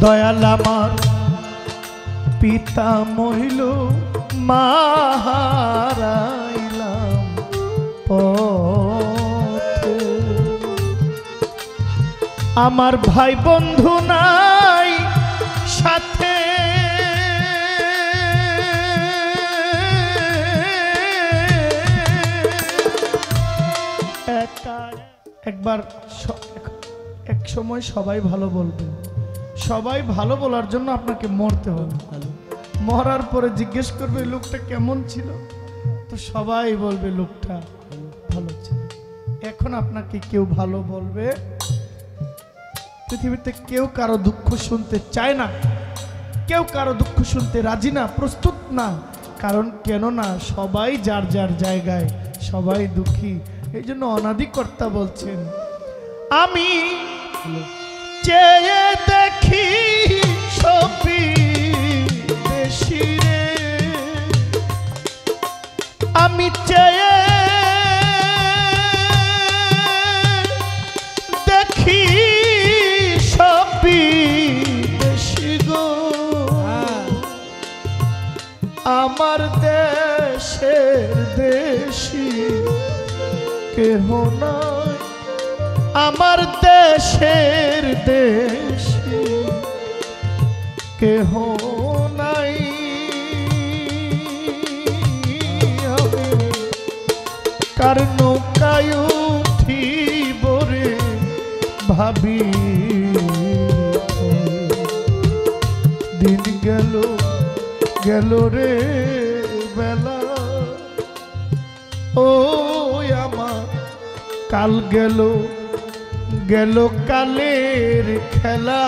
দয়াল আমার পিতা মহিল মাহারাইলাম পথে, আমার ভাই বন্ধু নাই সাথে, একবার এক সময় সবাই ভালো বলবে, সবাই ভালো বলার জন্য আপনাকে মরতে হবে। মরার পরে জিজ্ঞেস করবে লোকটা কেমন ছিল, তো সবাই বলবে লোকটা ভালো ছিল। এখন আপনাকে কেউ ভালো বলবে, পৃথিবীতে কেউ কারো দুঃখ শুনতে চায় না, কেউ কারো দুঃখ শুনতে রাজি না, প্রস্তুত না। কারণ কেন না, সবাই যার যার জায়গায়, সবাই দুঃখী। এই জন্য অনাদিকর্তা বলছেন, আমি চেয়ে দেখি সবই দেশি রে, আমি চেয়ে দেখি সবই দেশি গো, আমার দেশের দেশি কেহ নাই, আমার দেশের দেশি কেহ নাই। আমি কার নৌকায় উঠিব রে ভাবি, দিন গেল গেল রে বেলা, ও আমার কাল গেল গেল কালের খেলা,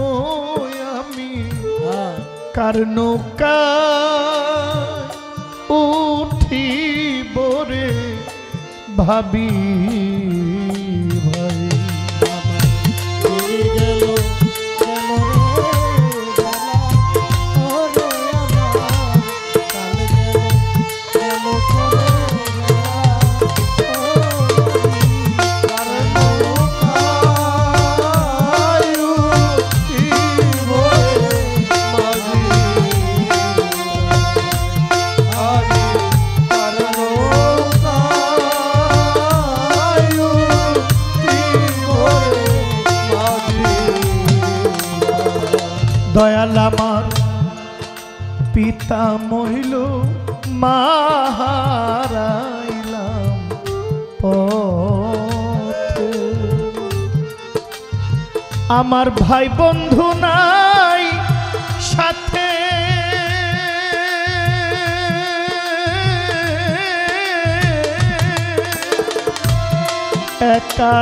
ও আমি কার নৌকা উঠিব রে ভাবি ভাই, গেল দয়াল আমার পিতা মহিল মাহারাইলাম পথে, আমার ভাই বন্ধু নাই সাথে, একা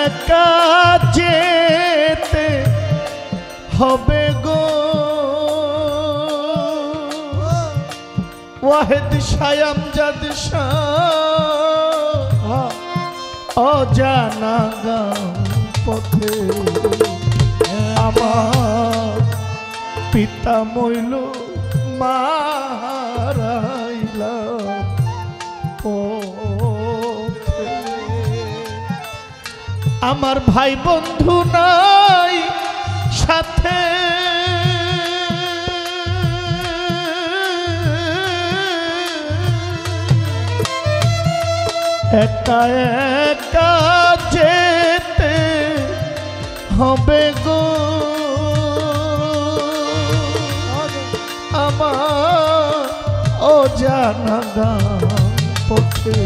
একা যেতে হবে গো, ওয়াহেদ শায়াম জাদ শাহ অজানা গাম পথে, আমার পিতা মইল মারাইলাম পথে, আমার ভাই বন্ধু নাই সাথে, একা একা যেতে হবে গো, আমার অজানা গাম পথে,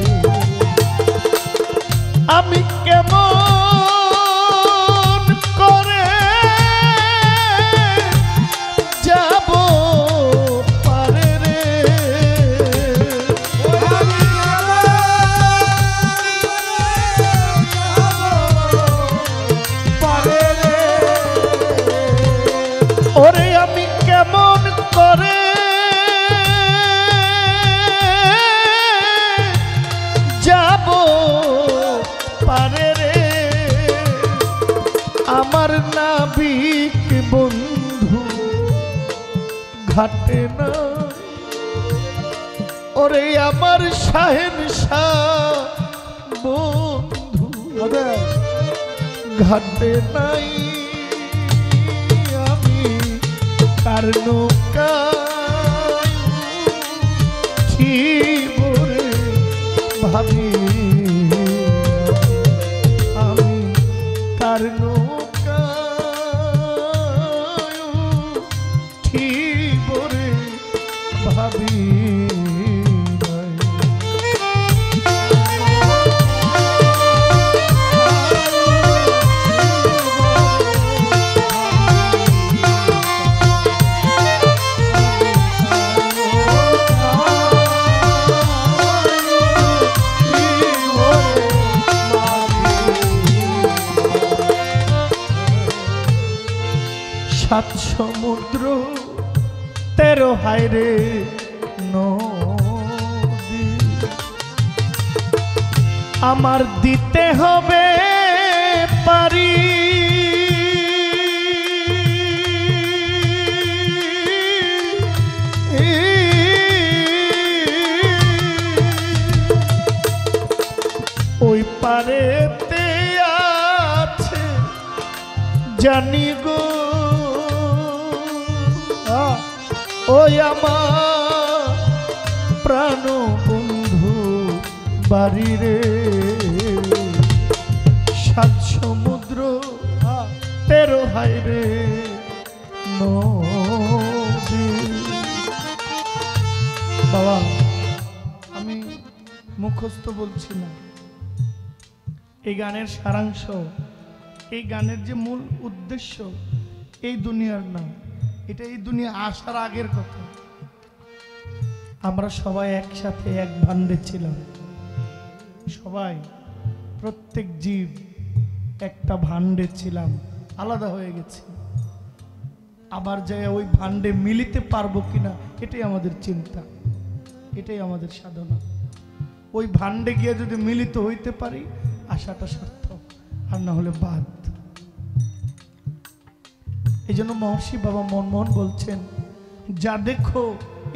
আমি কেমন করে যাব পারে রে, ওরে আমি কেমন করে যাব পারে রে, আমার নাবিক বন্ধু ঘাটে না, ওরে আমার শাহেনশাহ বন্ধু ঘাটে নাই আমি কার নৌকা বরে ভাবি আমি কার নৌকা বরে ভাবি সাত সমুদ্র 13 হায়রে নদী আমার দিতে হবে পারি ওই পারেতে আছে জানি গো ওই আমার প্রাণ বন্ধু বাড়ি রে 7 সমুদ্র 13 হায়রে নদী বাবা আমি মুখস্থ বলছি না এই গানের সারাংশ এই গানের যে মূল উদ্দেশ্য এই দুনিয়ার না এটা এই দুনিয়া আসার আগের কথা আমরা সবাই একসাথে এক ভান্ডে ছিলাম সবাই প্রত্যেক জীব একটা ভান্ডে ছিলাম আলাদা হয়ে গেছি আবার যায় ওই ভান্ডে মিলিতে পারবো কিনা এটাই আমাদের চিন্তা এটাই আমাদের সাধনা ওই ভান্ডে গিয়ে যদি মিলিত হইতে পারি আশাটা সার্থক আর না হলে বাদ এই জন্য মহর্ষি বাবা মনমোহন বলছেন যা দেখো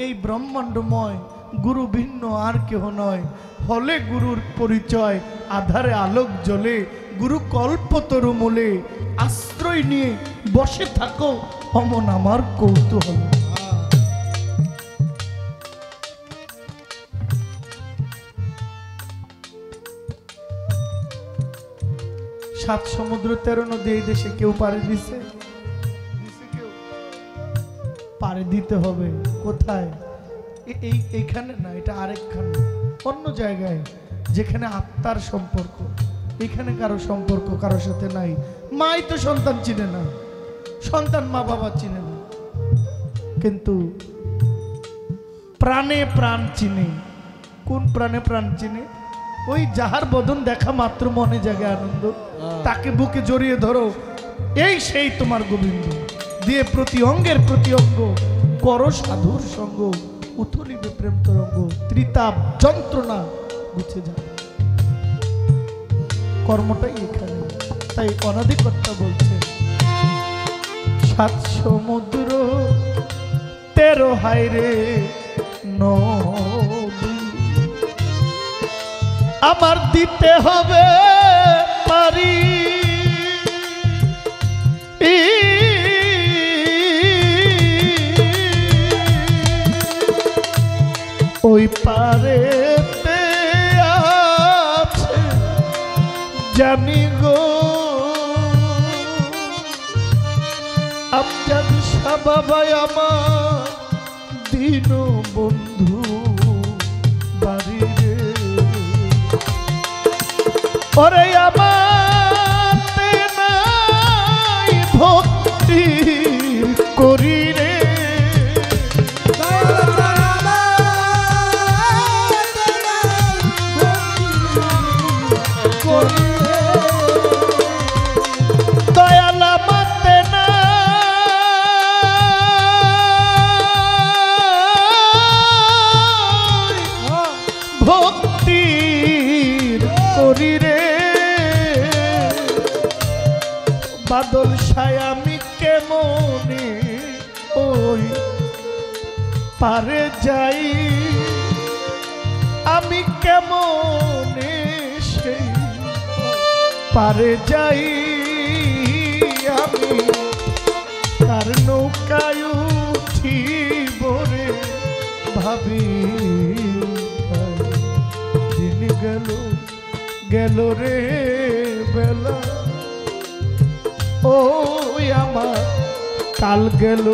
এই ব্রহ্মাণ্ডময় গুরু ভিন্ন আর কেহ নয় হলে গুরুর পরিচয় আধারে আলোক জ্বলে গুরু কল্পতরু মূলে আশ্রয় নিয়ে বসে থাকো অমন আমার কৌতূহল 7 সমুদ্র 13 নদী এই দেশে কেউ পারে দিছে পারে দিতে হবে কোথায় এইখানে না এটা আরেকখানে অন্য জায়গায় যেখানে আত্মার সম্পর্ক এখানে কারো সম্পর্ক কারোর সাথে নাই মাই তো সন্তান চিনে না সন্তান মা বাবা চিনে না কিন্তু প্রাণে প্রাণ চিনে কোন প্রাণে প্রাণ চিনে ওই যাহার বদন দেখা মাত্র মনে জাগে আনন্দ তাকে বুকে জড়িয়ে ধরো এই সেই তোমার গোবিন্দ দিয়ে প্রতি অঙ্গের প্রতি অঙ্গ করো সাধুর সঙ্গ উথলিবে প্রেম তরঙ্গ ত্রিতাপ যন্ত্রণা বুঝে যাবে কর্মটাই এখানে তাই অনাদিকর্তা বলছে 7 সমুদ্র 13 হায়রে নদী আমার দিতে হবে পারি ওই পারেতে আছে জানি গো আমজাদ শাহ বাবা আমার দীন বন্ধু বাড়ি রে ওরে আমার নাই ভক্তি করি রে দয়াল আমাতে নাই ভক্তির করি রে বাদল ছায় আমি কেমনে ওই পারে যাই আমি কেমনে সেই পারে যাই ভাবি দিন গেল গেল রে বেলা ও আমার কাল গেল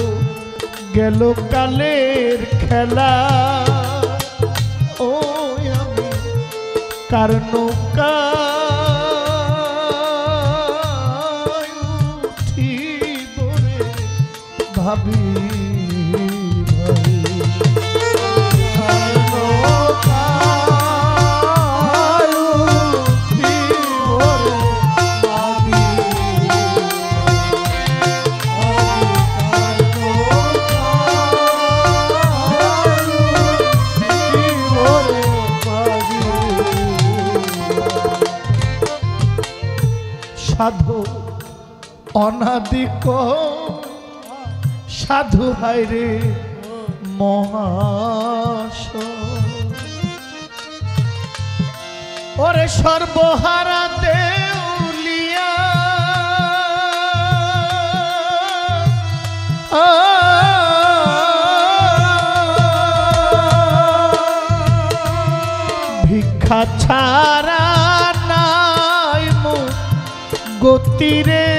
গেল কালের খেলা ও আমি কার নৌকা উঠিব রে ভাবি সাধু অনাদিক সাধু হায় রে মহাশয় ওরে সর্বহারা দেউলিয়া ভিক্ষা ছাড়া নাই মুখ গতিরে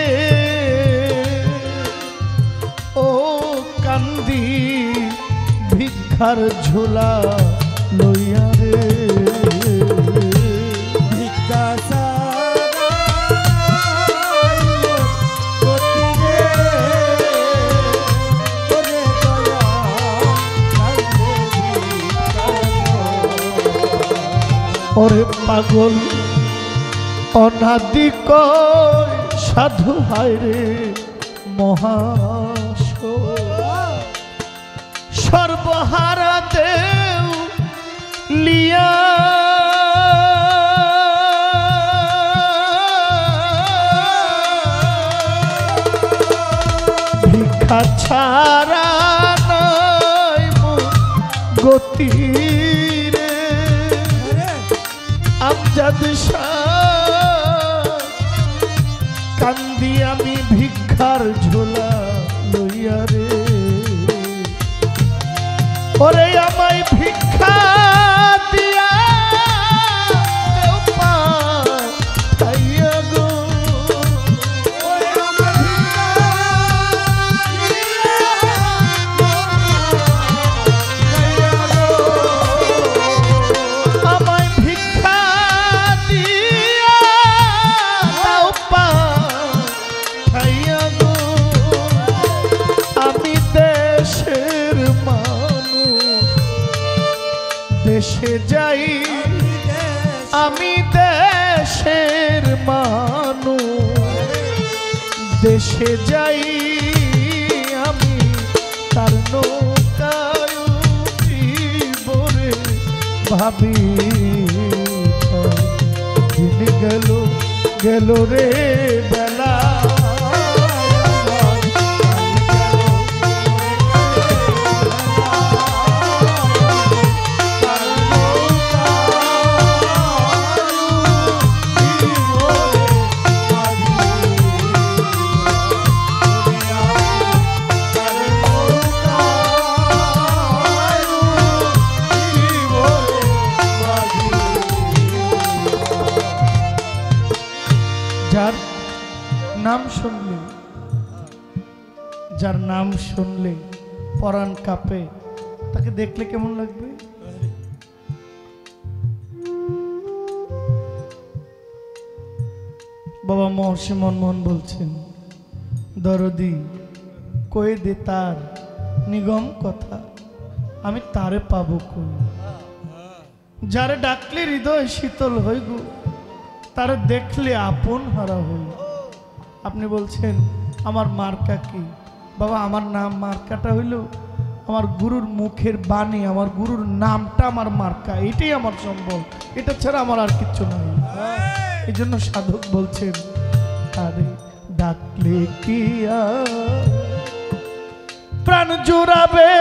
ও কান্দি ভিক্ষার ঝোলা লইয়া রে ভিক্ষা ওরে পাগল অনাদিক সাধু হায় রে মহাশয় সর্বহারা দেউ লিয়া ভিক্ষা ছাড়া নাই গতি রে আমজাদ শাহ কান্দি আমি ভিক্ষার ঝোলা লইয়া রে ওরে আমায় ভিক্ষা দিয়া দেও পাইয়া গো ওরে আমায় ভিক্ষা আমায় ভিক্ষা দিয়া দাও পাইয়া গো আমি দেশের দেশে যাই আমি দেশের মানুষ দেশে যাই আমি তার নৌকায় উঠিব রে ভাবি দিন গেল গেল রে বেলা যার নাম শুনলে পরাণ কাঁপে তাকে দেখলে কেমন লাগবে বাবা মহর্ষি মনমোহন বলছেন দরদি কয়ে দে তার নিগম কথা আমি তারে পাবো কই যারে ডাকলে হৃদয় শীতল হই গো তারে দেখলে আপন হারা হই আপনি বলছেন আমার মার্কা কি বাবা আমার নাম মার্কাটা হইল আমার গুরুর মুখের বাণী আমার গুরুর নামটা আমার মার্কা এটাই আমার সম্বল এটা ছাড়া আমার আর কিচ্ছু নাই এই জন্য সাধক বলছেন আরে ডাকলে কি প্রাণ জুড়াবে